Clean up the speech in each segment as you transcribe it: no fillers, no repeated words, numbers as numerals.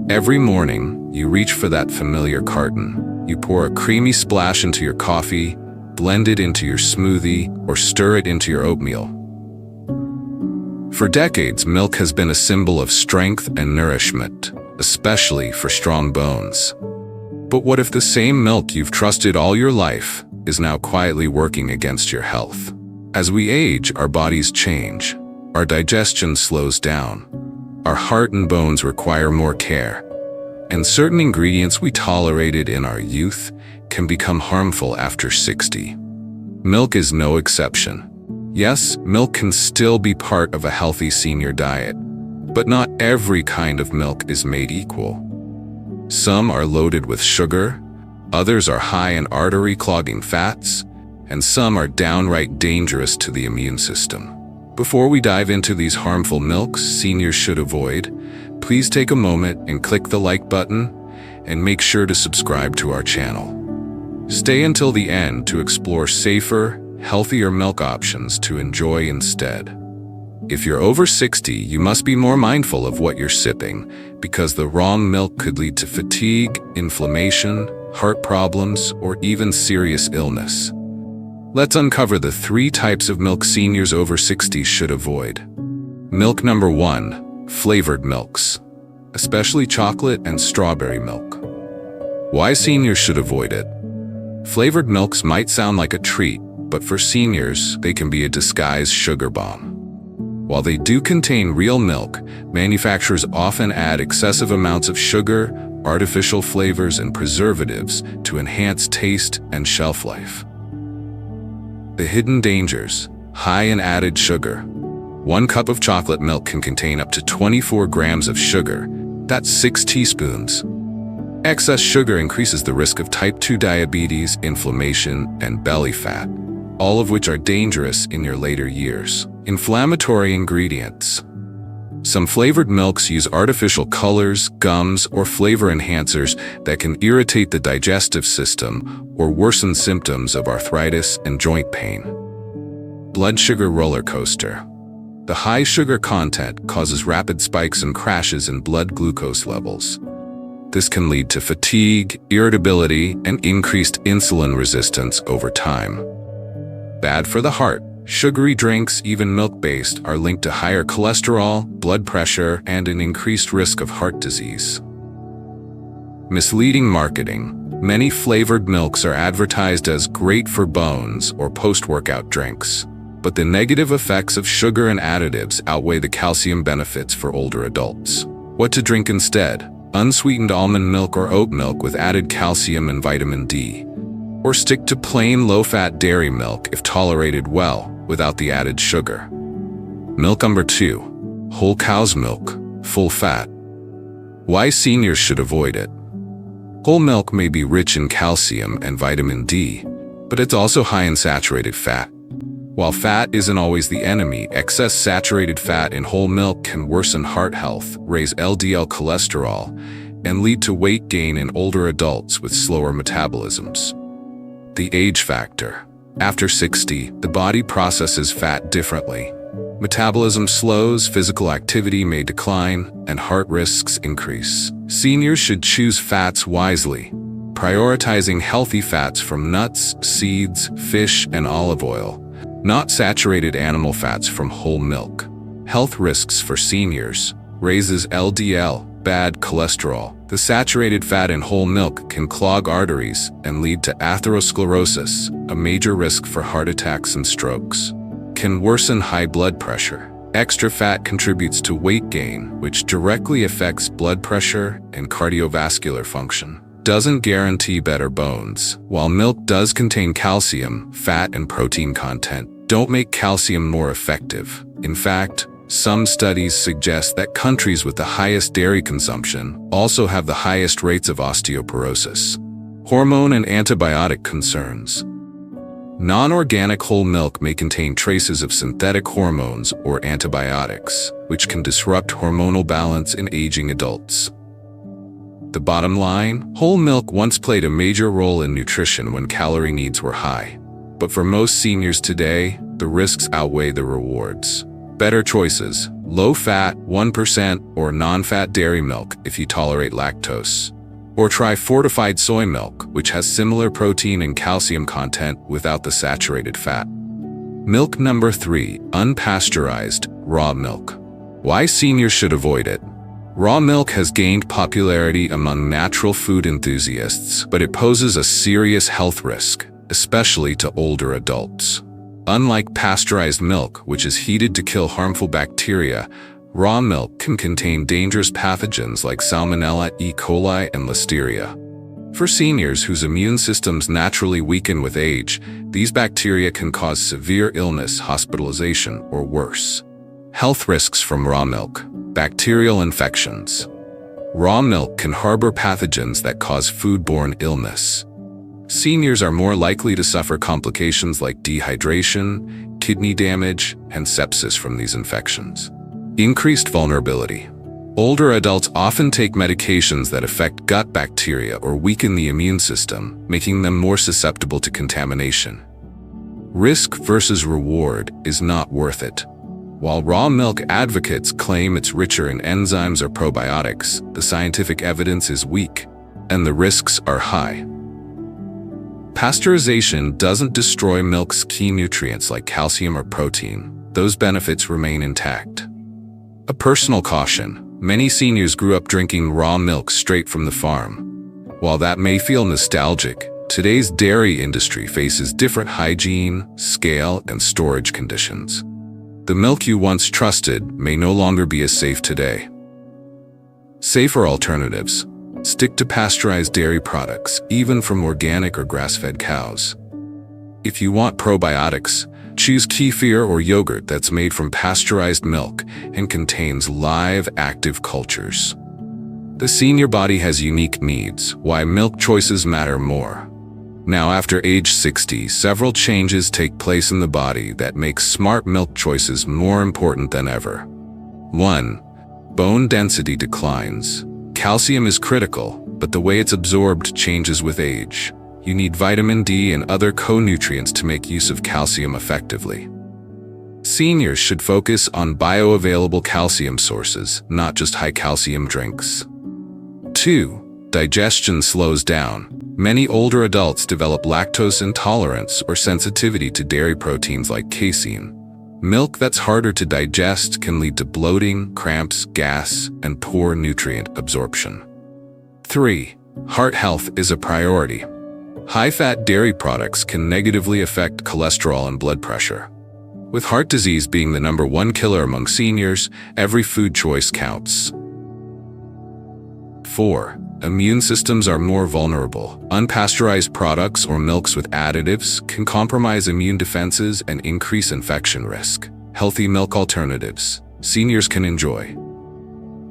Every morning, you reach for that familiar carton. You pour a creamy splash into your coffee, blend it into your smoothie, or stir it into your oatmeal. For decades, milk has been a symbol of strength and nourishment, especially for strong bones. But what if the same milk you've trusted all your life is now quietly working against your health? As we age, our bodies change. Our digestion slows down. Our heart and bones require more care. And certain ingredients we tolerated in our youth can become harmful after 60. Milk is no exception. Yes, milk can still be part of a healthy senior diet, but not every kind of milk is made equal. Some are loaded with sugar, others are high in artery-clogging fats, and some are downright dangerous to the immune system. Before we dive into these harmful milks seniors should avoid, please take a moment and click the like button and make sure to subscribe to our channel. Stay until the end to explore safer, healthier milk options to enjoy instead. If you're over 60, you must be more mindful of what you're sipping because the wrong milk could lead to fatigue, inflammation, heart problems, or even serious illness. Let's uncover the 3 types of milk seniors over 60 should avoid. Milk number 1, flavored milks, especially chocolate and strawberry milk. Why seniors should avoid it? Flavored milks might sound like a treat, but for seniors, they can be a disguised sugar bomb. While they do contain real milk, manufacturers often add excessive amounts of sugar, artificial flavors, and preservatives to enhance taste and shelf life. The hidden dangers: high in added sugar. 1 cup of chocolate milk can contain up to 24 grams of sugar. That's 6 teaspoons. Excess sugar increases the risk of type 2 diabetes, inflammation, and belly fat, all of which are dangerous in your later years. Inflammatory ingredients. Some flavored milks use artificial colors, gums, or flavor enhancers that can irritate the digestive system or worsen symptoms of arthritis and joint pain. Blood sugar roller coaster. The high sugar content causes rapid spikes and crashes in blood glucose levels. This can lead to fatigue, irritability, and increased insulin resistance over time. Bad for the heart. Sugary drinks, even milk-based, are linked to higher cholesterol, blood pressure, and an increased risk of heart disease. Misleading marketing. Many flavored milks are advertised as great for bones or post-workout drinks, but the negative effects of sugar and additives outweigh the calcium benefits for older adults. What to drink instead? Unsweetened almond milk or oat milk with added calcium and vitamin D. Or stick to plain low-fat dairy milk if tolerated well, without the added sugar. Milk number 2, whole cow's milk, full fat. Why seniors should avoid it? Whole milk may be rich in calcium and vitamin D, but it's also high in saturated fat. While fat isn't always the enemy, excess saturated fat in whole milk can worsen heart health, raise LDL cholesterol, and lead to weight gain in older adults with slower metabolisms. The age factor. After 60, the body processes fat differently. Metabolism slows, physical activity may decline, and heart risks increase. Seniors should choose fats wisely, prioritizing healthy fats from nuts, seeds, fish, and olive oil, not saturated animal fats from whole milk. Health risks for seniors. Raises LDL, bad cholesterol. The saturated fat in whole milk can clog arteries and lead to atherosclerosis, a major risk for heart attacks and strokes. Can worsen high blood pressure. Extra fat contributes to weight gain, which directly affects blood pressure and cardiovascular function. Doesn't guarantee better bones. While milk does contain calcium, fat, and protein content, don't make calcium more effective. In fact, some studies suggest that countries with the highest dairy consumption also have the highest rates of osteoporosis. Hormone and antibiotic concerns. Non-organic whole milk may contain traces of synthetic hormones or antibiotics, which can disrupt hormonal balance in aging adults. The bottom line, whole milk once played a major role in nutrition when calorie needs were high. But for most seniors today, the risks outweigh the rewards. Better choices. low-fat, 1% or non-fat dairy milk if you tolerate lactose. Or try fortified soy milk, which has similar protein and calcium content without the saturated fat. Milk number 3, unpasteurized, raw milk. Why seniors should avoid it. Raw milk has gained popularity among natural food enthusiasts, but it poses a serious health risk, especially to older adults. Unlike pasteurized milk, which is heated to kill harmful bacteria, raw milk can contain dangerous pathogens like Salmonella, E. coli, and Listeria. For seniors whose immune systems naturally weaken with age, these bacteria can cause severe illness, hospitalization, or worse. Health risks from raw milk. Bacterial infections. Raw milk can harbor pathogens that cause foodborne illness. Seniors are more likely to suffer complications like dehydration, kidney damage, and sepsis from these infections. Increased vulnerability. Older adults often take medications that affect gut bacteria or weaken the immune system, making them more susceptible to contamination. Risk versus reward is not worth it. While raw milk advocates claim it's richer in enzymes or probiotics, the scientific evidence is weak, and the risks are high. Pasteurization doesn't destroy milk's key nutrients like calcium or protein. Those benefits remain intact. A personal caution. Many seniors grew up drinking raw milk straight from the farm. While that may feel nostalgic, today's dairy industry faces different hygiene, scale, and storage conditions. The milk you once trusted may no longer be as safe today. Safer alternatives. Stick to pasteurized dairy products, even from organic or grass-fed cows. If you want probiotics, choose kefir or yogurt that's made from pasteurized milk and contains live, active cultures. The senior body has unique needs, why milk choices matter more. Now, after age 60, several changes take place in the body that make smart milk choices more important than ever. 1. Bone density declines. Calcium is critical, but the way it's absorbed changes with age. You need vitamin D and other co-nutrients to make use of calcium effectively. Seniors should focus on bioavailable calcium sources, not just high-calcium drinks. 2. Digestion slows down. Many older adults develop lactose intolerance or sensitivity to dairy proteins like casein. Milk that's harder to digest can lead to bloating, cramps, gas, and poor nutrient absorption. 3. Heart health is a priority. High-fat dairy products can negatively affect cholesterol and blood pressure. With heart disease being the #1 killer among seniors, every food choice counts. 4. Immune systems are more vulnerable. Unpasteurized products or milks with additives can compromise immune defenses and increase infection risk. Healthy milk alternatives seniors can enjoy.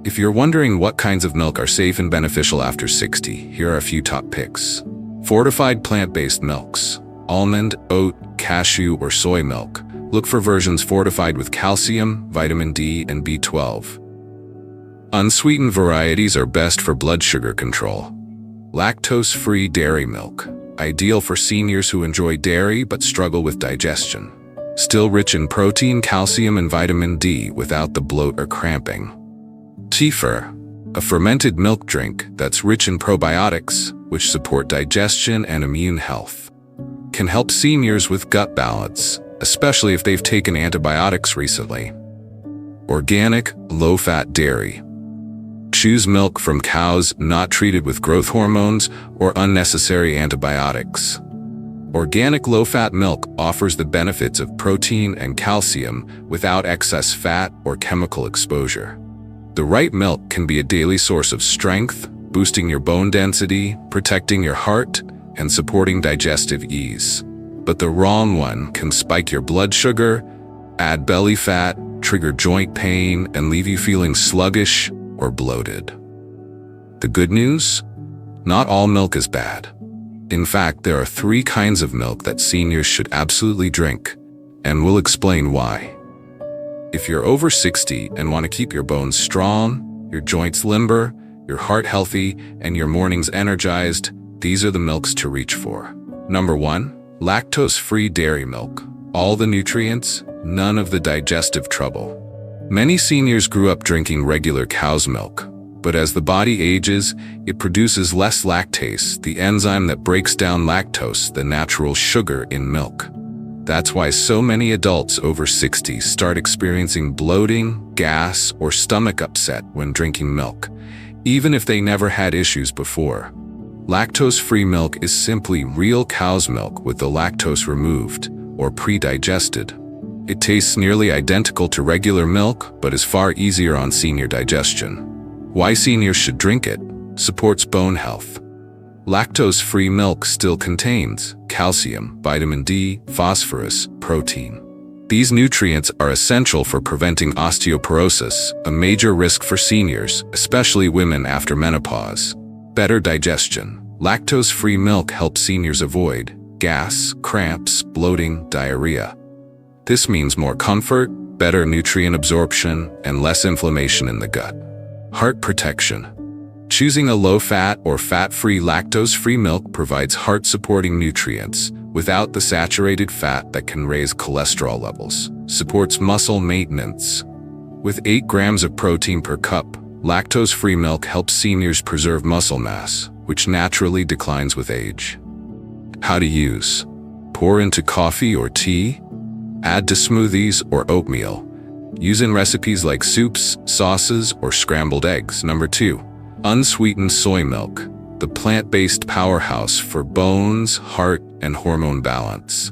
If you're wondering what kinds of milk are safe and beneficial after 60, here are a few top picks. Fortified plant-based milks. Almond, oat, cashew, or soy milk. Look for versions fortified with calcium, vitamin D, and B12. Unsweetened varieties are best for blood sugar control. Lactose-free dairy milk. Ideal for seniors who enjoy dairy but struggle with digestion. Still rich in protein, calcium, and vitamin D without the bloat or cramping. Kefir. A fermented milk drink that's rich in probiotics, which support digestion and immune health. Can help seniors with gut balance, especially if they've taken antibiotics recently. Organic, low-fat dairy. Choose milk from cows not treated with growth hormones or unnecessary antibiotics. Organic low-fat milk offers the benefits of protein and calcium without excess fat or chemical exposure. The right milk can be a daily source of strength, boosting your bone density, protecting your heart, and supporting digestive ease. But the wrong one can spike your blood sugar, add belly fat, trigger joint pain, and leave you feeling sluggish or bloated. The good news? Not all milk is bad. In fact, there are 3 kinds of milk that seniors should absolutely drink, and we'll explain why. If you're over 60 and want to keep your bones strong, your joints limber, your heart healthy, and your mornings energized, these are the milks to reach for. Number 1, lactose-free dairy milk. All the nutrients, none of the digestive trouble. Many seniors grew up drinking regular cow's milk, but as the body ages, it produces less lactase, the enzyme that breaks down lactose, the natural sugar in milk. That's why so many adults over 60 start experiencing bloating, gas, or stomach upset when drinking milk, even if they never had issues before. Lactose-free milk is simply real cow's milk with the lactose removed, or pre-digested. It tastes nearly identical to regular milk, but is far easier on senior digestion. Why seniors should drink it? Supports bone health. Lactose-free milk still contains calcium, vitamin D, phosphorus, protein. These nutrients are essential for preventing osteoporosis, a major risk for seniors, especially women after menopause. Better digestion. Lactose-free milk helps seniors avoid gas, cramps, bloating, diarrhea. This means more comfort, better nutrient absorption, and less inflammation in the gut. Heart protection. Choosing a low-fat or fat-free lactose-free milk provides heart-supporting nutrients without the saturated fat that can raise cholesterol levels. Supports muscle maintenance. With 8 grams of protein per cup, lactose-free milk helps seniors preserve muscle mass, which naturally declines with age. How to use. Pour into coffee or tea. Add to smoothies or oatmeal. Use in recipes like soups, sauces, or scrambled eggs. Number 2. Unsweetened soy milk, the plant-based powerhouse for bones, heart, and hormone balance.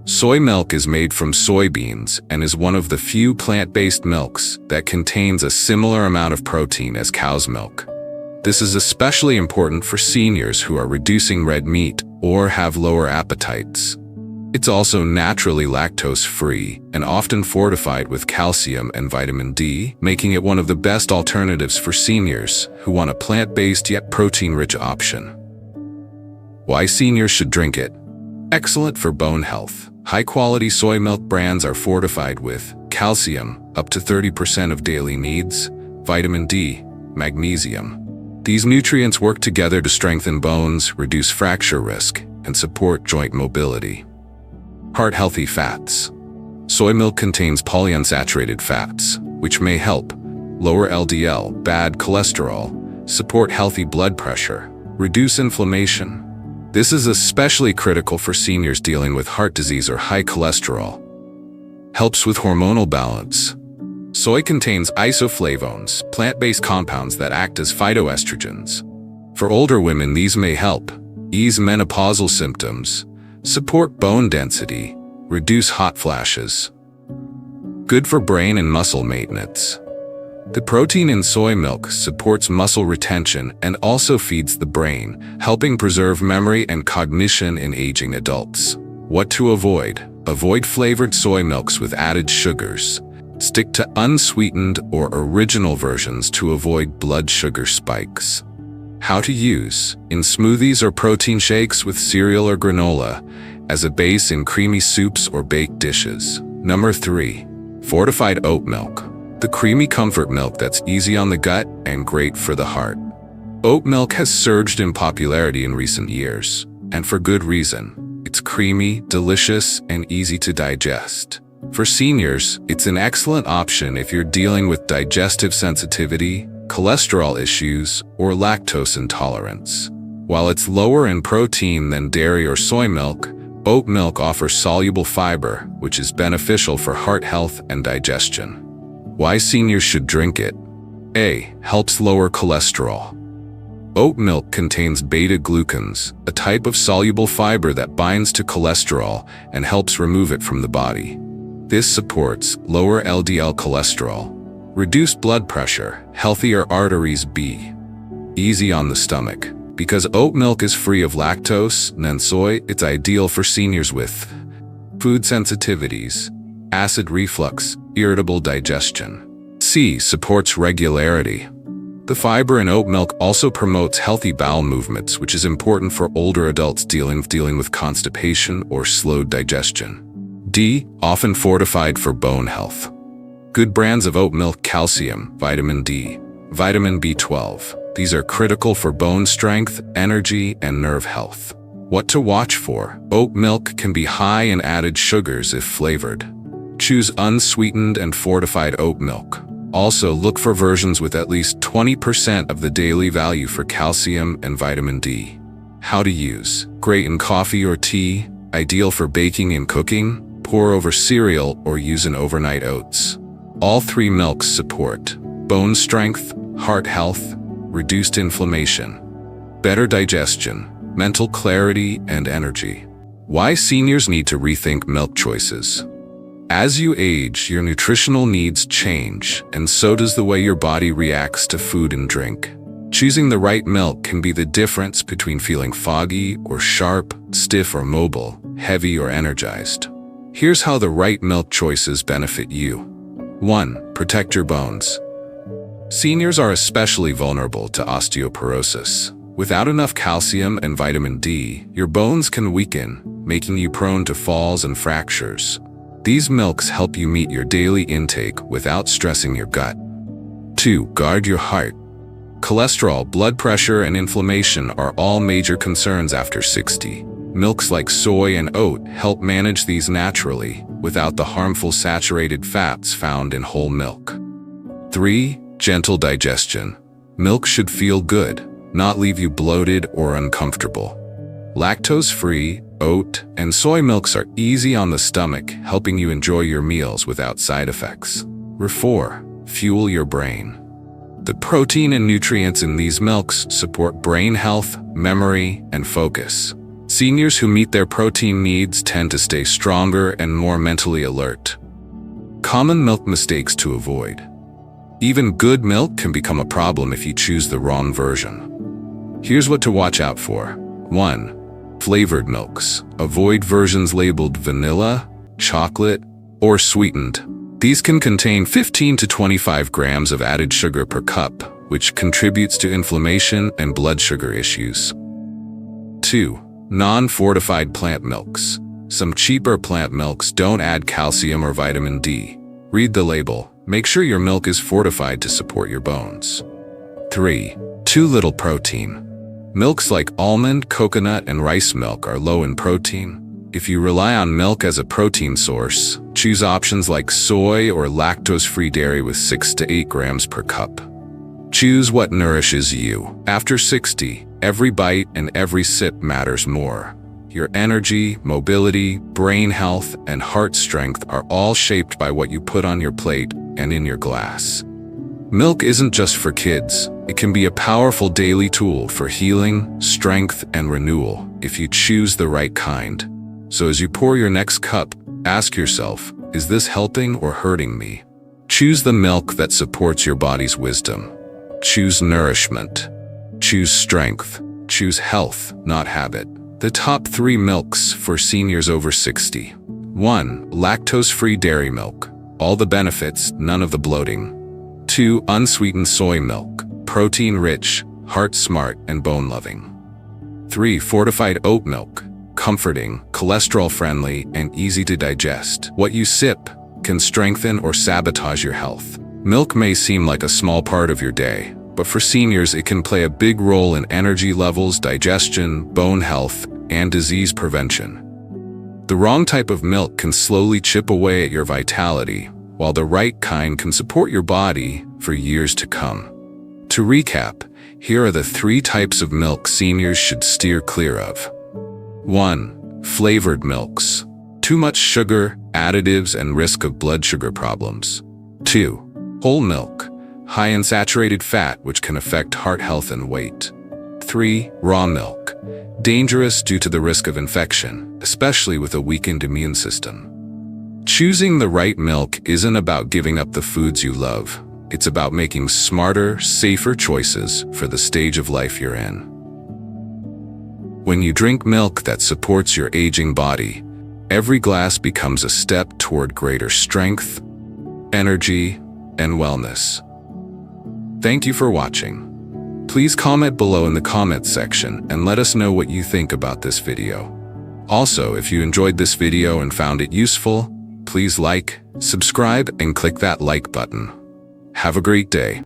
Soy milk is made from soybeans and is one of the few plant-based milks that contains a similar amount of protein as cow's milk. This is especially important for seniors who are reducing red meat or have lower appetites. It's also naturally lactose-free and often fortified with calcium and vitamin D, making it one of the best alternatives for seniors who want a plant-based yet protein-rich option. Why seniors should drink it? Excellent for bone health. High-quality soy milk brands are fortified with calcium, up to 30% of daily needs, vitamin D, magnesium. These nutrients work together to strengthen bones, reduce fracture risk, and support joint mobility. Heart-healthy fats. Soy milk contains polyunsaturated fats, which may help lower LDL, bad cholesterol, support healthy blood pressure, reduce inflammation. This is especially critical for seniors dealing with heart disease or high cholesterol. Helps with hormonal balance. Soy contains isoflavones, plant-based compounds that act as phytoestrogens. For older women, these may help ease menopausal symptoms, support bone density, reduce hot flashes. Good for brain and muscle maintenance. The protein in soy milk supports muscle retention and also feeds the brain, helping preserve memory and cognition in aging adults. What to avoid? Avoid flavored soy milks with added sugars. Stick to unsweetened or original versions to avoid blood sugar spikes. How to use. In smoothies or protein shakes with cereal or granola, as a base in creamy soups or baked dishes. Number 3. Fortified oat milk. The creamy comfort milk that's easy on the gut and great for the heart. Oat milk has surged in popularity in recent years, and for good reason. It's creamy, delicious, and easy to digest. For seniors, it's an excellent option if you're dealing with digestive sensitivity, cholesterol issues, or lactose intolerance. While it's lower in protein than dairy or soy milk, oat milk offers soluble fiber, which is beneficial for heart health and digestion. Why seniors should drink it? A. Helps lower cholesterol. Oat milk contains beta-glucans, a type of soluble fiber that binds to cholesterol and helps remove it from the body. This supports lower LDL cholesterol, reduced blood pressure, healthier arteries. B. Easy on the stomach. Because oat milk is free of lactose and soy, it's ideal for seniors with food sensitivities, acid reflux, irritable digestion. C. Supports regularity. The fiber in oat milk also promotes healthy bowel movements, which is important for older adults dealing with constipation or slowed digestion. D. Often fortified for bone health. Good brands of oat milk: calcium, vitamin D, vitamin B12. These are critical for bone strength, energy, and nerve health. What to watch for? Oat milk can be high in added sugars if flavored. Choose unsweetened and fortified oat milk. Also, look for versions with at least 20% of the daily value for calcium and vitamin D. How to use. Great in coffee or tea, ideal for baking and cooking, pour over cereal or use in overnight oats. All three milks support bone strength, heart health, reduced inflammation, better digestion, mental clarity, and energy. Why seniors need to rethink milk choices. As you age, your nutritional needs change, and so does the way your body reacts to food and drink. Choosing the right milk can be the difference between feeling foggy or sharp, stiff or mobile, heavy or energized. Here's how the right milk choices benefit you. 1. Protect your bones. Seniors are especially vulnerable to osteoporosis. Without enough calcium and vitamin D, your bones can weaken, making you prone to falls and fractures. These milks help you meet your daily intake without stressing your gut. 2. Guard your heart. Cholesterol, blood pressure, and inflammation are all major concerns after 60. Milks like soy and oat help manage these naturally, without the harmful saturated fats found in whole milk. 3. Gentle digestion. Milk should feel good, not leave you bloated or uncomfortable. Lactose-free, oat, and soy milks are easy on the stomach, helping you enjoy your meals without side effects. 4. Fuel your brain. The protein and nutrients in these milks support brain health, memory, and focus. Seniors who meet their protein needs tend to stay stronger and more mentally alert. Common milk mistakes to avoid. Even good milk can become a problem if you choose the wrong version. Here's what to watch out for. 1. Flavored milks. Avoid versions labeled vanilla, chocolate, or sweetened. These can contain 15 to 25 grams of added sugar per cup, which contributes to inflammation and blood sugar issues. 2. Non-fortified plant milks. Some cheaper plant milks don't add calcium or vitamin D. Read the label. Make sure your milk is fortified to support your bones. 3. Too little protein. Milks like almond, coconut, and rice milk are low in protein. If you rely on milk as a protein source, choose options like soy or lactose-free dairy with 6 to 8 grams per cup. Choose what nourishes you. After 60, every bite and every sip matters more. Your energy, mobility, brain health, and heart strength are all shaped by what you put on your plate and in your glass. Milk isn't just for kids. It can be a powerful daily tool for healing, strength, and renewal if you choose the right kind. So as you pour your next cup, ask yourself, is this helping or hurting me? Choose the milk that supports your body's wisdom. Choose nourishment. Choose strength. Choose health, not habit. The top 3 milks for seniors over 60. 1. Lactose-free dairy milk. All the benefits, none of the bloating. 2. Unsweetened soy milk. Protein-rich, heart-smart, and bone-loving. 3. Fortified oat milk. Comforting, cholesterol-friendly, and easy to digest. What you sip can strengthen or sabotage your health. Milk may seem like a small part of your day, but for seniors it can play a big role in energy levels, digestion, bone health, and disease prevention. The wrong type of milk can slowly chip away at your vitality, while the right kind can support your body for years to come. To recap, here are the 3 types of milk seniors should steer clear of. 1. Flavored milks. Too much sugar, additives, and risk of blood sugar problems. 2. Whole milk. High in saturated fat, which can affect heart health and weight. 3. Raw milk. Dangerous due to the risk of infection, especially with a weakened immune system. Choosing the right milk isn't about giving up the foods you love. It's about making smarter, safer choices for the stage of life you're in. When you drink milk that supports your aging body, every glass becomes a step toward greater strength, energy, and wellness. Thank you for watching. Please comment below in the comments section and let us know what you think about this video. Also, if you enjoyed this video and found it useful, please like, subscribe, and click that like button. Have a great day.